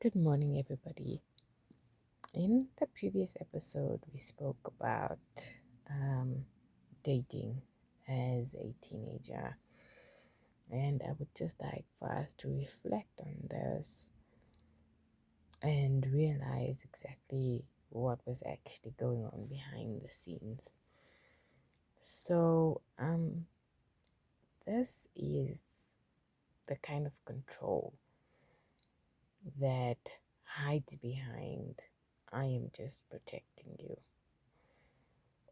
Good morning, everybody. In the previous episode, we spoke about um, dating as a teenager, and I would just like for us to reflect on this and realize exactly what was actually going on behind the scenes. So, this is the kind of control that hides behind I am just protecting you,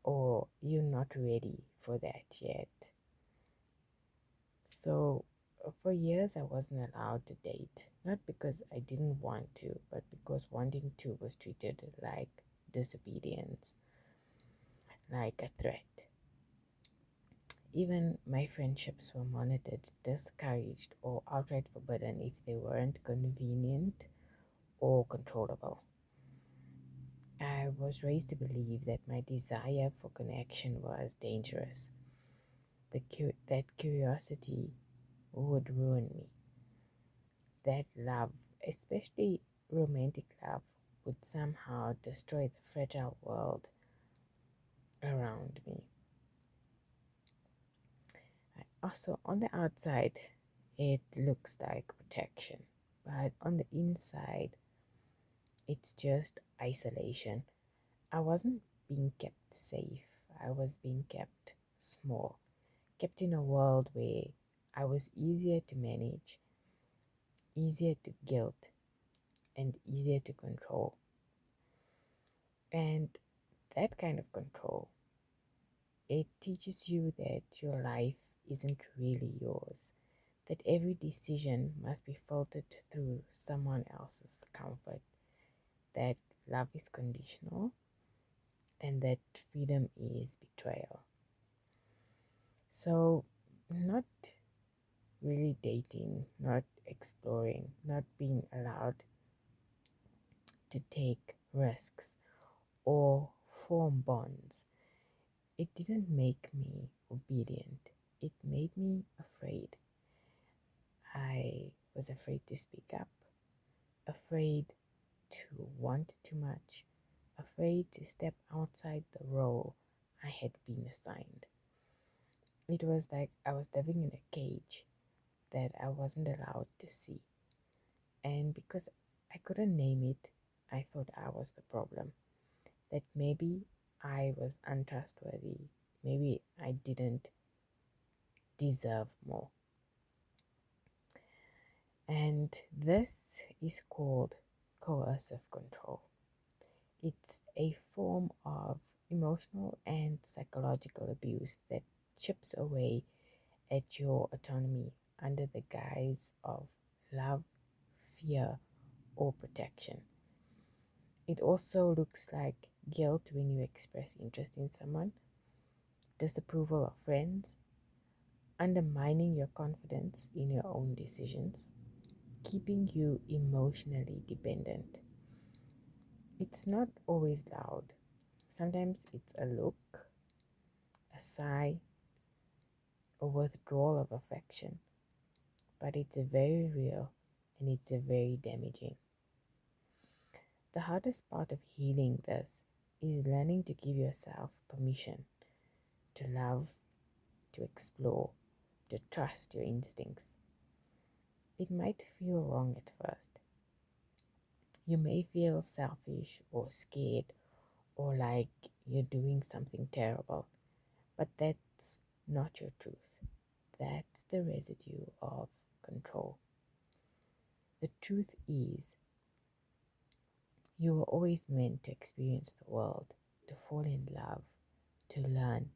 or you're not ready for that yet. So, for years, I wasn't allowed to date, not because I didn't want to, but because wanting to was treated like disobedience, like a threat. Even my friendships were monitored, discouraged, or outright forbidden if they weren't convenient or controllable. I was raised to believe that my desire for connection was dangerous, that curiosity would ruin me, that love, especially romantic love, would somehow destroy the fragile world around me. Also, on the outside, it looks like protection, but on the inside, it's just isolation. I wasn't being kept safe, I was being kept small, kept in a world where I was easier to manage, easier to guilt, and easier to control. And that kind of control, it teaches you that your life isn't really yours, that every decision must be filtered through someone else's comfort, that love is conditional, and that freedom is betrayal. So, not really dating, not exploring, not being allowed to take risks or form bonds, it didn't make me obedient. It made me afraid. I was afraid to speak up, afraid to want too much, afraid to step outside the role I had been assigned. It was like I was living in a cage that I wasn't allowed to see. And because I couldn't name it, I thought I was the problem. That maybe I was untrustworthy. Maybe I didn't deserve more. And this is called coercive control. It's a form of emotional and psychological abuse that chips away at your autonomy under the guise of love, fear, or protection. It also looks like guilt when you express interest in someone, disapproval of friends, undermining your confidence in your own decisions, keeping you emotionally dependent. It's not always loud. Sometimes it's a look, a sigh, a withdrawal of affection, but it's very real and it's a very damaging. The hardest part of healing this is learning to give yourself permission to love, to explore, to trust your instincts. It might feel wrong at first. You may feel selfish or scared or like you're doing something terrible, but that's not your truth. That's the residue of control. The truth is, you were always meant to experience the world, to fall in love, to learn,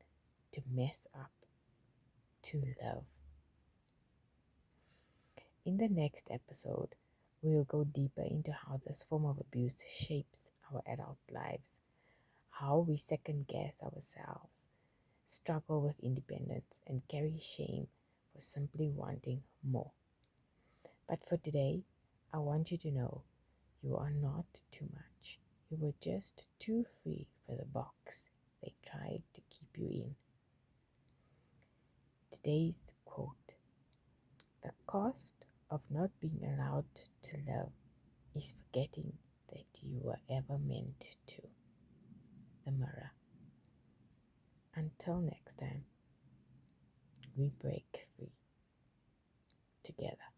to mess up, to love. In the next episode, we'll go deeper into how this form of abuse shapes our adult lives, how we second guess ourselves, struggle with independence, and carry shame for simply wanting more. But for today, I want you to know you are not too much. You were just too free for the box they tried to keep you in. Today's quote: the cost of not being allowed to love is forgetting that you were ever meant to. The mirror. Until next time, we break free together.